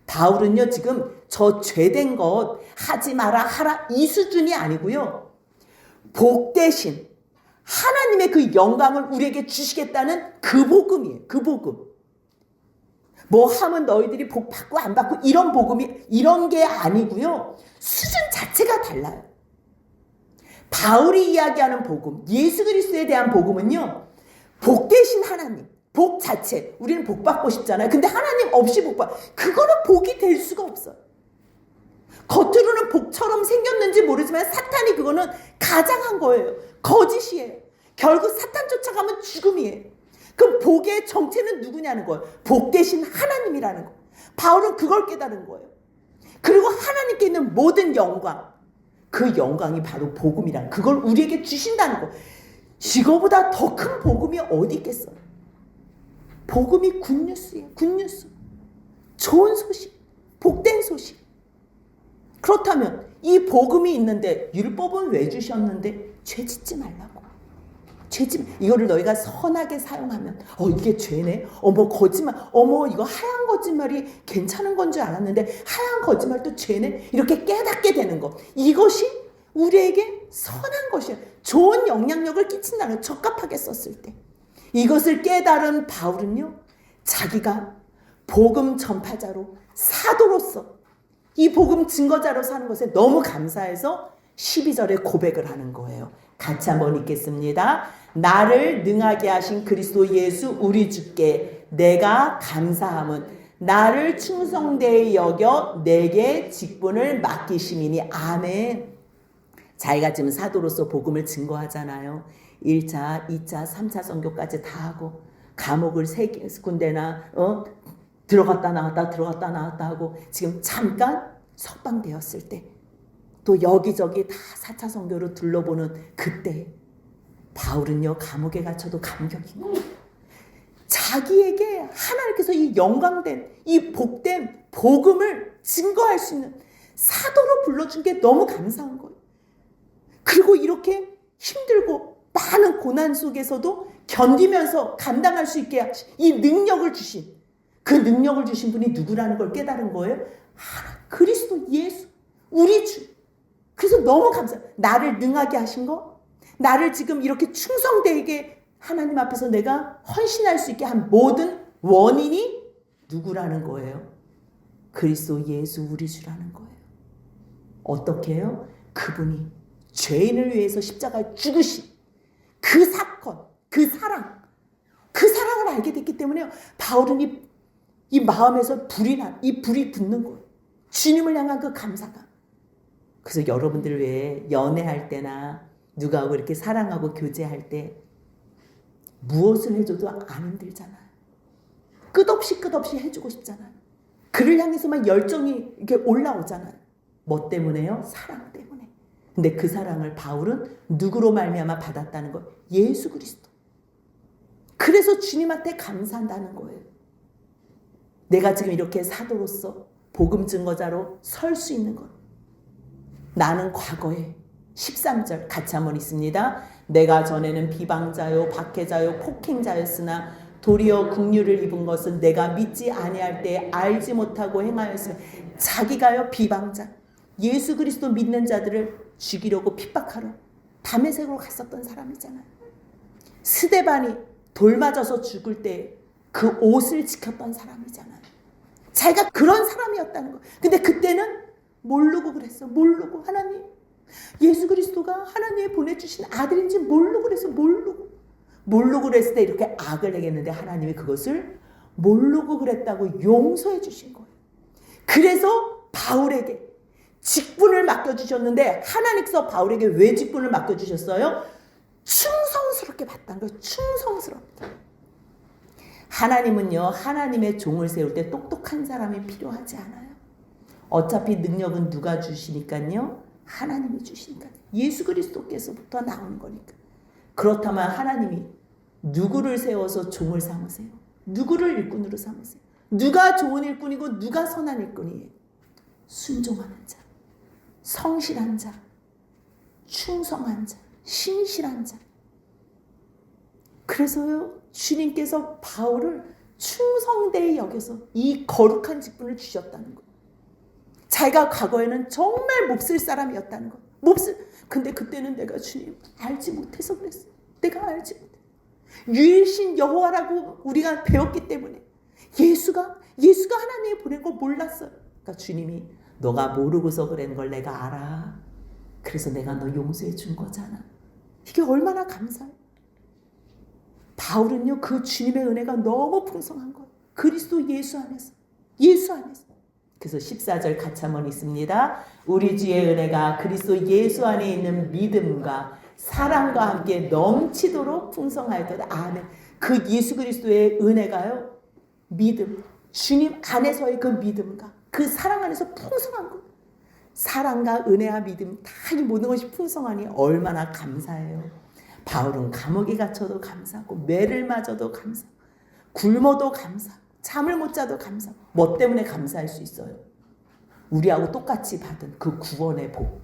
바울은요 지금 저 죄된 것 하지 마라 하라 이 수준이 아니고요, 복되신 하나님의 그 영광을 우리에게 주시겠다는 그 복음이에요. 그 복음. 뭐 하면 너희들이 복 받고 안 받고 이런 복음이, 이런 게 아니고요, 수준 자체가 달라요. 바울이 이야기하는 복음, 예수 그리스도에 대한 복음은요 복되신 하나님, 복 자체. 우리는 복 받고 싶잖아요. 근데 하나님 없이 복 받, 그거는 복이 될 수가 없어요. 겉으로는 복처럼 생겼는지 모르지만 사탄이 그거는 가장한 거예요. 거짓이에요. 결국 사탄 쫓아가면 죽음이에요. 그럼 복의 정체는 누구냐는 거예요. 복 대신 하나님이라는 거예요. 바울은 그걸 깨달은 거예요. 그리고 하나님께 있는 모든 영광, 그 영광이 바로 복음이라는, 그걸 우리에게 주신다는 거예요. 이거보다 더 큰 복음이 어디 있겠어요? 복음이 굿뉴스예요. 굿뉴스. 좋은 소식. 복된 소식. 그렇다면 이 복음이 있는데 율법은 왜 주셨는데? 죄 짓지 말라고. 이거를 너희가 선하게 사용하면 이게 죄네. 거짓말. 이거 하얀 거짓말이 괜찮은 건 줄 알았는데 하얀 거짓말도 죄네. 이렇게 깨닫게 되는 것. 이것이 우리에게 선한 것이야. 좋은 영향력을 끼친다는 걸 적합하게 썼을 때. 이것을 깨달은 바울은요. 자기가 복음 전파자로 사도로서 이 복음 증거자로 사는 것에 너무 감사해서 12절에 고백을 하는 거예요. 같이 한번 읽겠습니다. 나를 능하게 하신 그리스도 예수 우리 주께 내가 감사함은 나를 충성되이 여겨 내게 직분을 맡기심이니. 아멘. 자기가 지금 사도로서 복음을 증거하잖아요. 1차, 2차, 3차 선교까지 다 하고 감옥을 3군데나 들어갔다 나왔다 하고 지금 잠깐 석방되었을 때 또 여기저기 다 4차 선교로 둘러보는 그때 바울은요 감옥에 갇혀도 감격인 거예요. 자기에게 하나님께서 이 영광된 이 복된 복음을 증거할 수 있는 사도로 불러준 게 너무 감사한 거예요. 그리고 이렇게 힘들고 많은 고난 속에서도 견디면서 감당할 수 있게 하신 이 능력을 주신 그 능력을 주신 분이 누구라는 걸 깨달은 거예요. 그리스도 예수 우리 주. 그래서 너무 감사해요. 나를 능하게 하신 거, 나를 지금 이렇게 충성되게 하나님 앞에서 내가 헌신할 수 있게 한 모든 원인이 누구라는 거예요. 그리스도 예수 우리 주라는 거예요. 어떻게 해요? 그분이 죄인을 위해서 십자가에 죽으신 그 사건, 그 사랑을 알게 됐기 때문에 바울은 이 마음에서 이 불이 붙는 거예요. 주님을 향한 그 감사감. 그래서 여러분들 왜 연애할 때나 누가하고 이렇게 사랑하고 교제할 때 무엇을 해줘도 안 힘들잖아요. 끝없이 해주고 싶잖아요. 그를 향해서만 열정이 이렇게 올라오잖아요. 뭐 때문에요? 사랑 때문에. 근데 그 사랑을 바울은 누구로 말미암아 받았다는 거예요? 예수 그리스도. 그래서 주님한테 감사한다는 거예요. 내가 지금 이렇게 사도로서 복음 증거자로 설 수 있는 것. 나는 과거에 13절 같이 한번 있습니다. 내가 전에는 비방자요 박해자요 폭행자였으나 도리어 긍휼을 입은 것은 내가 믿지 아니할 때 알지 못하고 행하였으며. 자기가요 비방자 예수 그리스도 믿는 자들을 죽이려고 핍박하러 다메섹으로 갔었던 사람이잖아요. 스데반이 돌 맞아서 죽을 때 그 옷을 지켰던 사람이잖아요. 자기가 그런 사람이었다는 거. 근데 그때는 모르고 그랬어. 모르고. 하나님 예수 그리스도가 하나님이 보내주신 아들인지 모르고 그랬어. 모르고 그랬을 때 이렇게 악을 행했는데 하나님이 그것을 모르고 그랬다고 용서해 주신 거예요. 그래서 바울에게 직분을 맡겨주셨는데 하나님께서 바울에게 왜 직분을 맡겨주셨어요? 충성스럽게 받다는 거예요. 충성스럽게. 하나님은요 하나님의 종을 세울 때 똑똑한 사람이 필요하지 않아요. 어차피 능력은 누가 주시니까요? 하나님이 주시니까. 예수 그리스도께서부터 나오는 거니까. 그렇다면 하나님이 누구를 세워서 종을 삼으세요? 누구를 일꾼으로 삼으세요? 누가 좋은 일꾼이고 누가 선한 일꾼이에요? 순종하는 자, 성실한 자, 충성한 자, 신실한 자. 그래서요 주님께서 바울을 충성되이 여겨서 이 거룩한 직분을 주셨다는 거예요. 자기가 과거에는 정말 몹쓸 사람이었다는 거. 근데 그때는 내가 주님 알지 못해서 그랬어. 내가 알지 못해. 유일신 여호와라고 우리가 배웠기 때문에 예수가 하나님이 보낸 걸 몰랐어요. 그러니까 주님이 너가 모르고서 그런 걸 내가 알아. 그래서 내가 너 용서해 준 거잖아. 이게 얼마나 감사해. 바울은요 그 주님의 은혜가 너무 풍성한 거예요. 그리스도 예수 안에서. 그래서 14절 같이 한번 있습니다. 우리 주의 은혜가 그리스도 예수 안에 있는 믿음과 사랑과 함께 넘치도록 풍성하였도다. 아멘. 그 예수 그리스도의 은혜가요 믿음, 주님 안에서의 그 믿음과 그 사랑 안에서 풍성한 것. 사랑과 은혜와 믿음 다 이 모든 것이 풍성하니 얼마나 감사해요. 바울은 감옥에 갇혀도 감사하고 매를 맞아도 감사하고 굶어도 감사하고 잠을 못 자도 감사하고 뭐 때문에 감사할 수 있어요? 우리하고 똑같이 받은 그 구원의 복,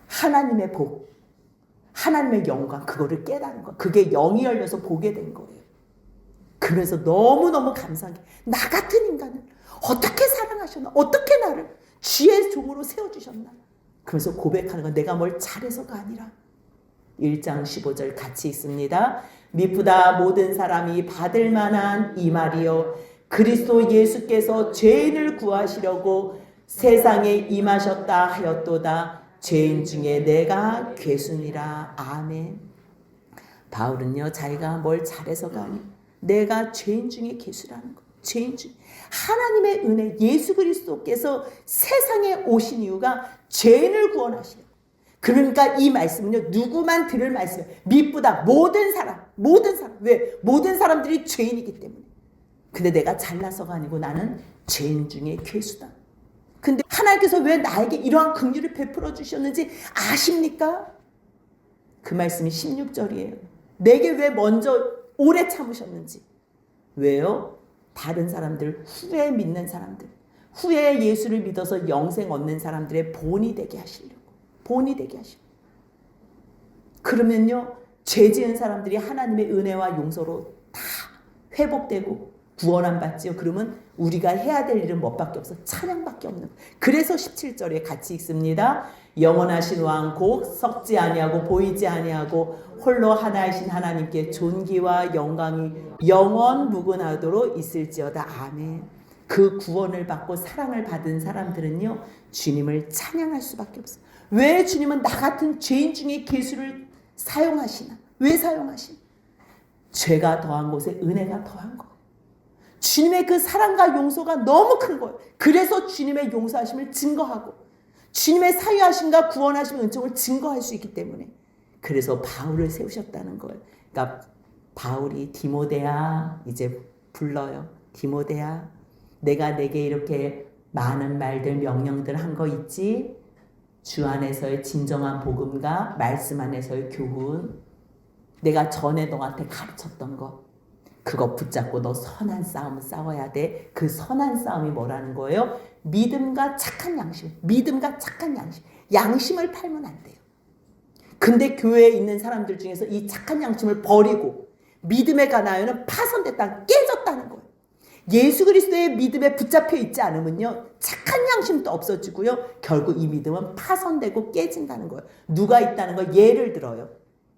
하나님의 복, 하나님의 영광, 그거를 깨달은 거예요. 그게 영이 열려서 보게 된 거예요. 그래서 너무너무 감사한 게 나 같은 인간을 어떻게 사랑하셨나, 어떻게 나를 주의 종으로 세워주셨나. 그래서 고백하는 건 내가 뭘 잘해서가 아니라 1장 15절 같이 있습니다. 미쁘다 모든 사람이 받을 만한 이 말이요 그리스도 예수께서 죄인을 구하시려고 세상에 임하셨다 하였도다. 죄인 중에 내가 괴순이라. 아멘. 바울은요 자기가 뭘 잘해서가 아니라 내가 죄인 중에 괴수라는 거. 죄인 중 하나님의 은혜 예수 그리스도께서 세상에 오신 이유가 죄인을 구원하시려. 그러니까 이 말씀은요 누구만 들을 말씀이에요. 미쁘다 모든 사람 왜? 모든 사람들이 죄인이기 때문에. 근데 내가 잘나서가 아니고 나는 죄인 중에 괴수다. 근데 하나님께서 왜 나에게 이러한 긍휼을 베풀어 주셨는지 아십니까? 그 말씀이 16절이에요. 내게 왜 먼저 오래 참으셨는지. 왜요? 다른 사람들, 후에 믿는 사람들, 후에 예수를 믿어서 영생 얻는 사람들의 본이 되게 하시려고. 본이 되게 하시려고. 그러면요 죄 지은 사람들이 하나님의 은혜와 용서로 다 회복되고 구원함 받지요. 그러면 우리가 해야 될 일은 뭐밖에 없어? 찬양밖에 없는 거예요. 그래서 17절에 같이 읽습니다. 영원하신 왕 곧 썩지 아니하고 보이지 아니하고 홀로 하나이신 하나님께 존귀와 영광이 영원 무궁하도록 있을지어다. 아멘. 그 구원을 받고 사랑을 받은 사람들은요 주님을 찬양할 수밖에 없어요. 왜 주님은 나 같은 죄인 중에 괴수를 사용하시나? 왜 사용하시나? 죄가 더한 곳에 은혜가 더한 거예요. 주님의 그 사랑과 용서가 너무 큰 거예요. 그래서 주님의 용서하심을 증거하고 주님의 사유하심과 구원하심의 은총을 증거할 수 있기 때문에 그래서 바울을 세우셨다는 거예요. 그러니까 바울이 디모데야 이제 불러요. 디모데야 내가 내게 이렇게 많은 말들 명령들 한 거 있지? 주 안에서의 진정한 복음과 말씀 안에서의 교훈 내가 전에 너한테 가르쳤던 거 그거 붙잡고 너 선한 싸움을 싸워야 돼. 그 선한 싸움이 뭐라는 거예요? 믿음과 착한 양심. 믿음과 착한 양심. 양심을 팔면 안 돼요. 근데 교회에 있는 사람들 중에서 이 착한 양심을 버리고 믿음의 가나요는 파손됐다, 깨졌다는 거예요. 예수 그리스도의 믿음에 붙잡혀 있지 않으면요 착한 양심도 없어지고요 결국 이 믿음은 파손되고 깨진다는 거예요. 누가 있다는 거 예를 들어요.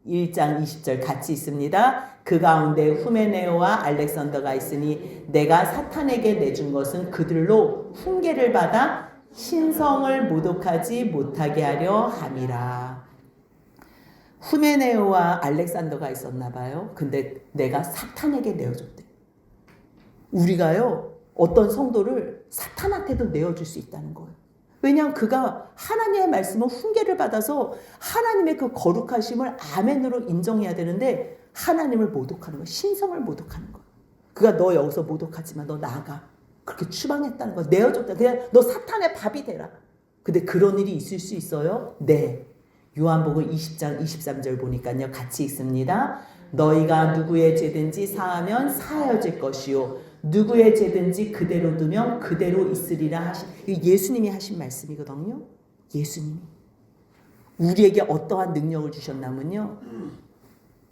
1장 20절 같이 있습니다. 그 가운데 후메네오와 알렉산더가 있으니 내가 사탄에게 내준 것은 그들로 훈계를 받아 신성을 모독하지 못하게 하려 함이라. 후메네오와 알렉산더가 있었나 봐요. 근데 내가 사탄에게 내어줬대. 우리가요 어떤 성도를 사탄한테도 내어줄 수 있다는 거예요. 왜냐하면 그가 하나님의 말씀을 훈계를 받아서 하나님의 그 거룩하심을 아멘으로 인정해야 되는데 하나님을 모독하는 거예요. 신성을 모독하는 거예요. 그가 너 여기서 모독하지만 너 나가. 그렇게 추방했다는 거예요. 내어줬다. 그냥 너 사탄의 밥이 되라. 근데 그런 일이 있을 수 있어요? 네. 요한복음 20장 23절 보니까요 같이 읽습니다. 너희가 누구의 죄든지 사하면 사하여질 것이요 누구의 죄든지 그대로 두면 그대로 있으리라 하신 예수님이 하신 말씀이거든요. 예수님이 우리에게 어떠한 능력을 주셨냐면요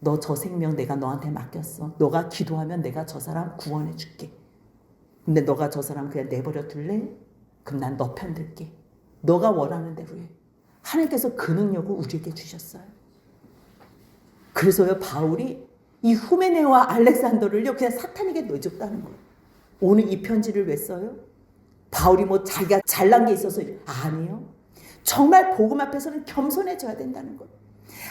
너 저 생명 내가 너한테 맡겼어. 너가 기도하면 내가 저 사람 구원해 줄게. 근데 너가 저 사람 그냥 내버려 둘래? 그럼 난 너 편 들게. 너가 원하는 대로 해. 하나님께서 그 능력을 우리에게 주셨어요. 그래서요 바울이 이 후메네와 알렉산더를요 그냥 사탄에게 내줬다는 거예요. 오늘 이 편지를 왜 써요? 바울이 뭐 자기가 잘난 게 있어서 아니요. 정말 복음 앞에서는 겸손해져야 된다는 거예요.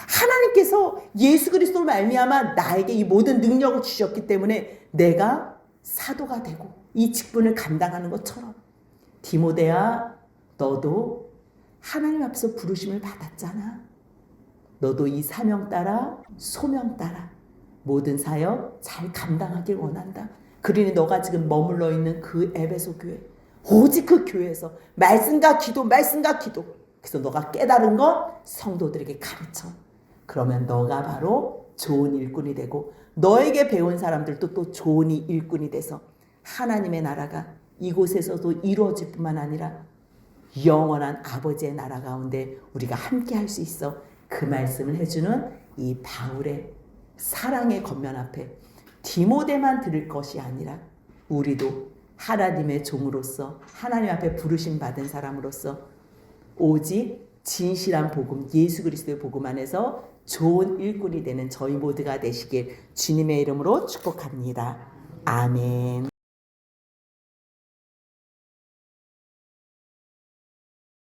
하나님께서 예수 그리스도로 말미암아 나에게 이 모든 능력을 주셨기 때문에 내가 사도가 되고 이 직분을 감당하는 것처럼 디모데야 너도 하나님 앞에서 부르심을 받았잖아. 너도 이 사명 따라 소명 따라 모든 사역 잘 감당하길 원한다. 그러니 너가 지금 머물러 있는 그 에베소 교회 오직 그 교회에서 말씀과 기도 그래서 너가 깨달은 거 성도들에게 가르쳐. 그러면 너가 바로 좋은 일꾼이 되고 너에게 배운 사람들도 또 좋은 일꾼이 돼서 하나님의 나라가 이곳에서도 이루어질 뿐만 아니라 영원한 아버지의 나라 가운데 우리가 함께 할 수 있어. 그 말씀을 해주는 이 바울의 사랑의 겉면 앞에 디모데만 들을 것이 아니라 우리도 하나님의 종으로서 하나님 앞에 부르심 받은 사람으로서 오직 진실한 복음 예수 그리스도의 복음 안에서 좋은 일꾼이 되는 저희 모두가 되시길 주님의 이름으로 축복합니다. 아멘.